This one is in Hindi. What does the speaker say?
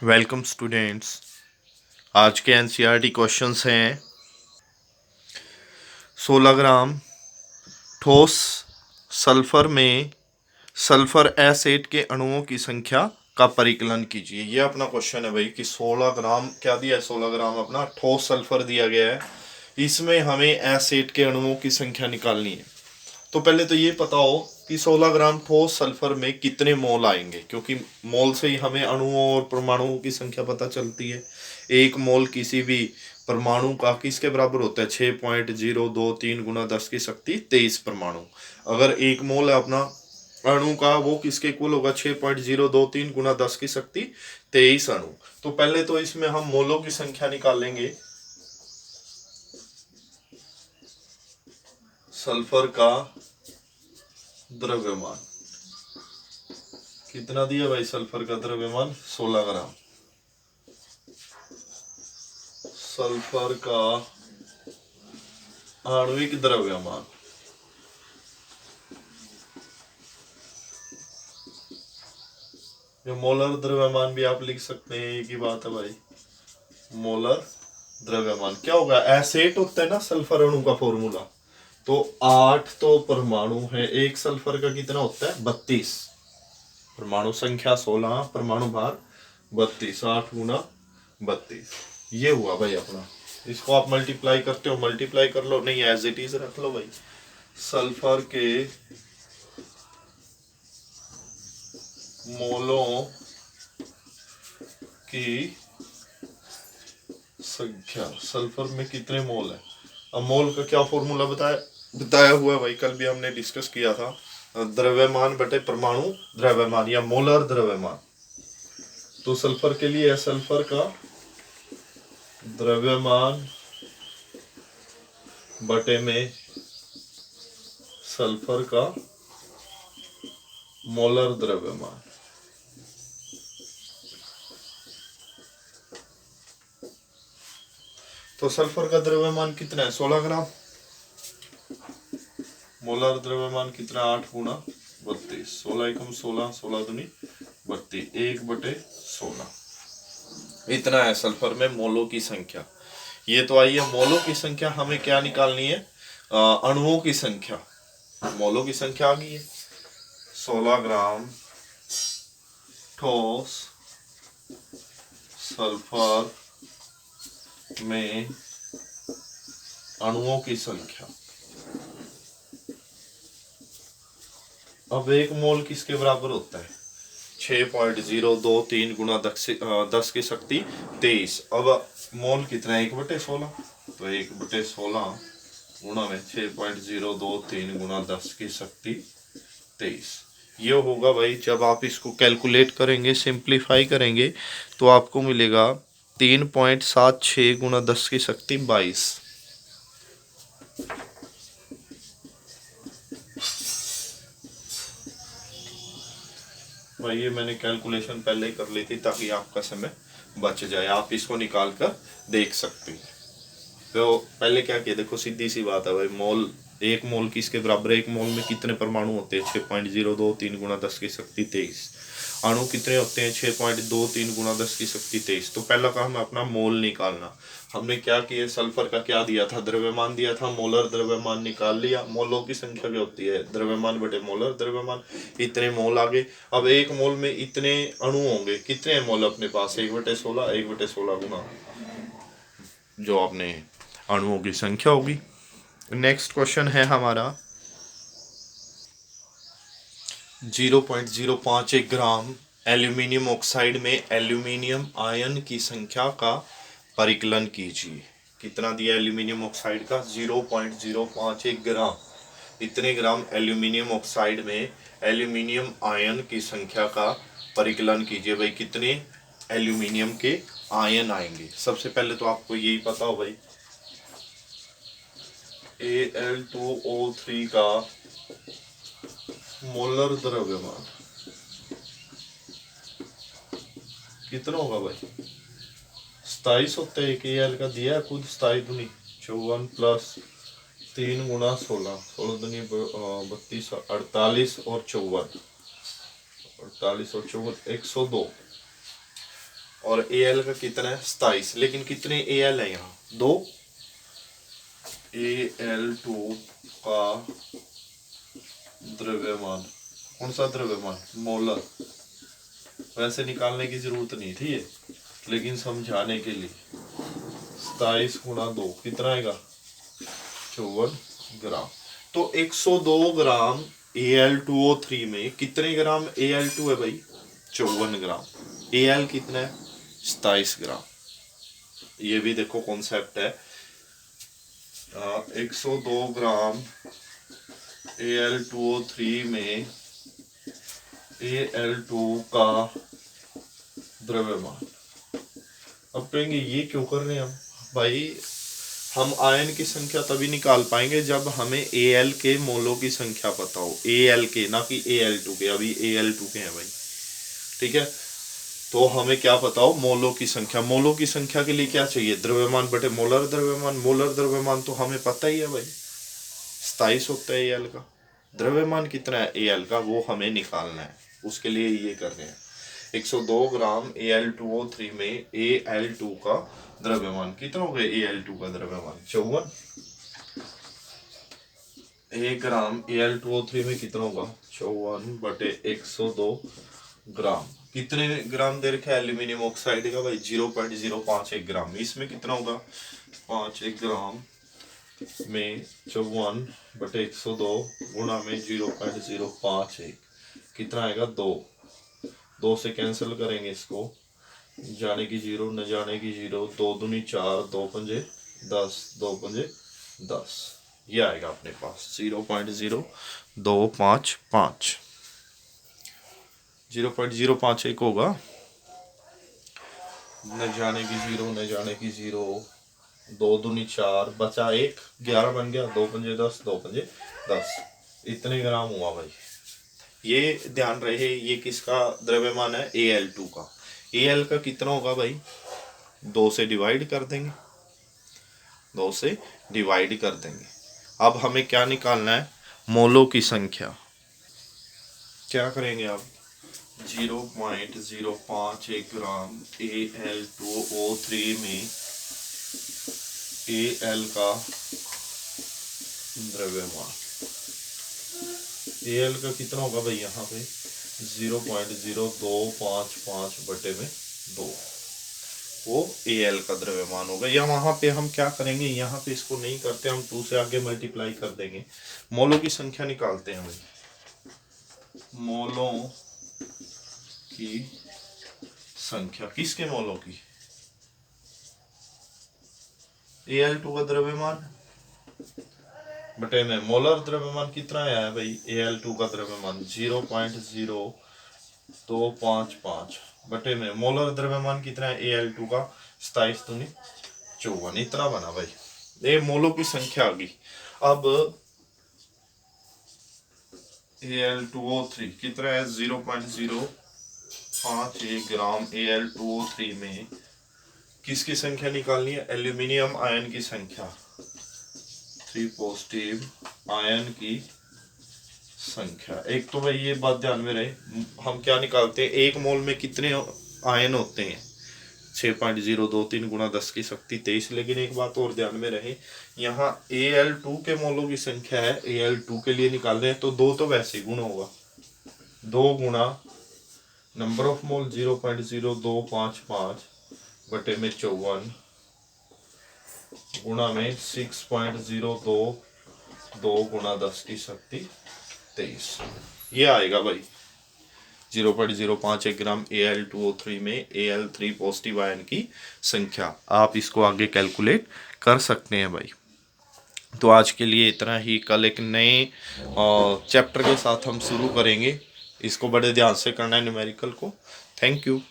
Welcome students. आज के एनसीईआरटी क्वेश्चंस हैं 16 ग्राम ठोस सल्फर में सल्फर एसिड के अणुओं की संख्या का परिकलन कीजिए। ये अपना क्वेश्चन है भाई कि 16 ग्राम क्या दिया है। 16 ग्राम अपना ठोस सल्फर दिया गया है, इसमें हमें एसिड के अणुओं की संख्या निकालनी है। तो पहले तो ये पता हो कि 16 ग्राम ठोस सल्फर में कितने मोल आएंगे, क्योंकि मोल से ही हमें अणुओं और परमाणुओं की संख्या पता चलती है। एक मोल किसी भी परमाणु का किसके बराबर होता है? 6.023 गुना 10 की शक्ति 23 परमाणु। अगर एक मोल है अपना अणु का, वो किसके इक्वल होगा? 6.023 गुना 10 की शक्ति 23 अणु। तो पहले तो इसमें हम मोलों की संख्या निकालेंगे। सल्फर का द्रव्यमान कितना दिया भाई? सल्फर का द्रव्यमान 16 ग्राम। सल्फर का आणविक द्रव्यमान जो मोलर द्रव्यमान भी आप लिख सकते हैं, एक ही बात है भाई। मोलर द्रव्यमान क्या होगा? एसेट होता है ना सल्फर अणु का फॉर्मूला। तो 8 तो परमाणु है, एक सल्फर का कितना होता है? 32। परमाणु संख्या 16, परमाणु भार 32, 8 गुना 32। ये हुआ भाई अपना। इसको आप मल्टीप्लाई करते हो, मल्टीप्लाई कर लो, नहीं एज इट इज रख लो भाई। सल्फर के मोलों की संख्या, सल्फर में कितने मोल है। अब मोल का क्या फॉर्मूला बताया हुआ है भाई, कल भी हमने डिस्कस किया था। द्रव्यमान बटे परमाणु द्रव्यमान या मोलर द्रव्यमान। तो सल्फर के लिए है सल्फर का द्रव्यमान बटे में सल्फर का मोलर द्रव्यमान। तो सल्फर का द्रव्यमान कितना है? 16 ग्राम। मोलर द्रव्यमान कितना? 8 गुना 32। 16 एकम 16, 16 दूनी 32, 1/16। इतना है सल्फर में मोलों की संख्या। ये तो आई है मोलों की संख्या। हमें क्या निकालनी है? अणुओं की संख्या। मोलों की संख्या आ गई है। 16 ग्राम ठोस सल्फर में अणुओं की संख्या। अब एक मोल किसके बराबर होता है? 6.023 गुना 10 की शक्ति 23। अब मोल कितना है? 1/16। तो 1/16 गुणा में 6.023 गुना 10 की शक्ति 23। ये होगा भाई। जब आप इसको कैलकुलेट करेंगे, सिंप्लीफाई करेंगे, तो आपको मिलेगा 3.76 गुना 10 की शक्ति 22। भाई ये मैंने कैलकुलेशन पहले ही कर ली थी ताकि आपका समय बच जाए, आप इसको निकाल कर देख सकते हैं। तो पहले क्या किया, देखो सीधी सी बात है भाई। मोल, एक मोल किसके बराबर है? एक मोल में कितने परमाणु होते हैं? 6.023 गुना 10 की शक्ति 23। अणु कितने होते हैं? 6.23 गुना 10 की शक्ति 23। तो पहला काम है अपना मोल निकालना। हमने क्या किया? सल्फर का क्या दिया था? द्रव्यमान दिया था। मोलर द्रव्यमान निकाल लिया। मोलों की संख्या क्या होती है? द्रव्यमान बटे मोलर द्रव्यमान। इतने मोल आ गए। अब एक मोल में इतने अणु होंगे। कितने मोल अपने पास? 1/16, 1/16 गुना जो आपने अणुओं की संख्या होगी। नेक्स्ट क्वेश्चन है हमारा 0.051 ग्राम एल्यूमिनियम ऑक्साइड में एल्यूमिनियम आयन की संख्या का परिकलन कीजिए। कितना दिया एल्यूमिनियम ऑक्साइड का? 0.051 ग्राम। इतने ग्राम एल्यूमिनियम ऑक्साइड में एल्यूमिनियम आयन की संख्या का परिकलन कीजिए। भाई कितने एल्यूमिनियम के आयन आएंगे? सबसे पहले तो आपको यही पता हो भाई, Al2O3 का मोलर द्रव्यमान कितना होगा भाई? 27 होता है। Al का दिया है खुद, 27 दूनी 54 प्लस 3 गुना 16, 16 दूनी 32, 48 और 54, 48 और 54 102। और Al का कितना है 27, लेकिन कितने Al है यहाँ 2। Al2 का द्रव्यमान, कौन सा द्रव्यमान, मोलर, वैसे निकालने की जरूरत नहीं थी ये, लेकिन समझाने के लिए 27 गुणा 2 कितना आएगा 54 ग्राम। तो 102 ग्राम Al2O3 में कितने ग्राम Al2 है भाई 54 ग्राम। Al कितना है 27 ग्राम। ये भी देखो कॉन्सेप्ट है, 102 ग्राम Al2O3 में Al2 का द्रव्यमान। अब कहेंगे ये क्यों कर रहे हैं हम भाई, हम आयन की संख्या तभी निकाल पाएंगे जब हमें Al के मोलों की संख्या पता हो, Al के, ना कि Al2 के। अभी Al2 के हैं भाई, ठीक है। तो हमें क्या पता हो, मोलों की संख्या। मोलों की संख्या के लिए क्या चाहिए, द्रव्यमान बटे मोलर द्रव्यमान। मोलर द्रव्यमान तो हमें पता ही है भाई 27 होता है Al का। द्रव्यमान कितना है Al का वो हमें निकालना है, उसके लिए ये कर रहे हैं। 102 ग्राम Al2O3 में Al2 का द्रव्यमान कितना हो गया, Al2 का द्रव्यमान 54। 1 ग्राम Al2O3 में कितना होगा 54 बटे 102 ग्राम। कितने ग्राम दे रखा है एल्यूमिनियम ऑक्साइड का भाई 0.051 ग्राम। इसमें कितना होगा 5 ग्राम में 54 बटे 102 गुणा में 0.051 कितना आएगा 2 से कैंसिल करेंगे इसको, जाने की 0 न जाने की 0, 2 दूनी 4, 2 पंजे 10, 2 पंजे 10, ये आएगा अपने पास 0.0255। 0.051 होगा, न जाने की 0 न जाने की 0, 2 दूनी 4, बचा 1, 11 बन गया, 2 पंजे 10, 2 पंजे 10, इतने ग्राम हुआ भाई। ये ध्यान रहे ये किसका द्रव्यमान है Al2 का। Al का कितना होगा भाई 2 से डिवाइड कर देंगे, 2 से डिवाइड कर देंगे। अब हमें क्या निकालना है, मोलों की संख्या। क्या करेंगे आप 0.051 ग्राम Al2O3 में Al का द्रव्यमान। Al का कितना होगा भाई यहाँ पे 0.0255 बटे में 2, वो Al का द्रव्यमान होगा। या वहां पे हम क्या करेंगे, यहाँ पे इसको नहीं करते, हम 2 से आगे मल्टीप्लाई कर देंगे। मोलों की संख्या निकालते हैं भाई, मोलों की संख्या, किसके मोलों की, Al2 का द्रव्यमान बटे में मोलर द्रव्यमान कितना आया है भाई Al2 का द्रव्यमान 0.0255 बटे में मोलर द्रव्यमान कितना है Al2 का 27 दूनी 54, इतना बना भाई। ये मोलों की संख्या आ गई। अब Al2O3 कितना है 0.051 ग्राम Al2O3 में किसकी संख्या निकालनी है, एल्यूमिनियम आयन की संख्या, 3 पॉजिटिव आयन की संख्या। एक तो भाई ये बात ध्यान में रहे, हम क्या निकालते हैं, एक मोल में कितने आयन होते हैं 6.023 गुणा 10 की शक्ति 23। लेकिन एक बात और ध्यान में रहे, यहाँ Al2 के मोलों की संख्या है, Al2 के लिए निकाल रहे हैं तो 2 तो वैसे गुण होगा, 2 गुणा नंबर ऑफ मोल 0.0255 बटे में 54 गुणा में 6.022 गुणा 10 की शक्ति 23, ये आएगा भाई 0.051 ग्राम Al2O3 में Al3 पॉजिटिव आयन की संख्या। आप इसको आगे कैलकुलेट कर सकते हैं भाई। तो आज के लिए इतना ही, कल एक नए चैप्टर के साथ हम शुरू करेंगे। इसको बड़े ध्यान से करना है न्यूमेरिकल को। Thank you.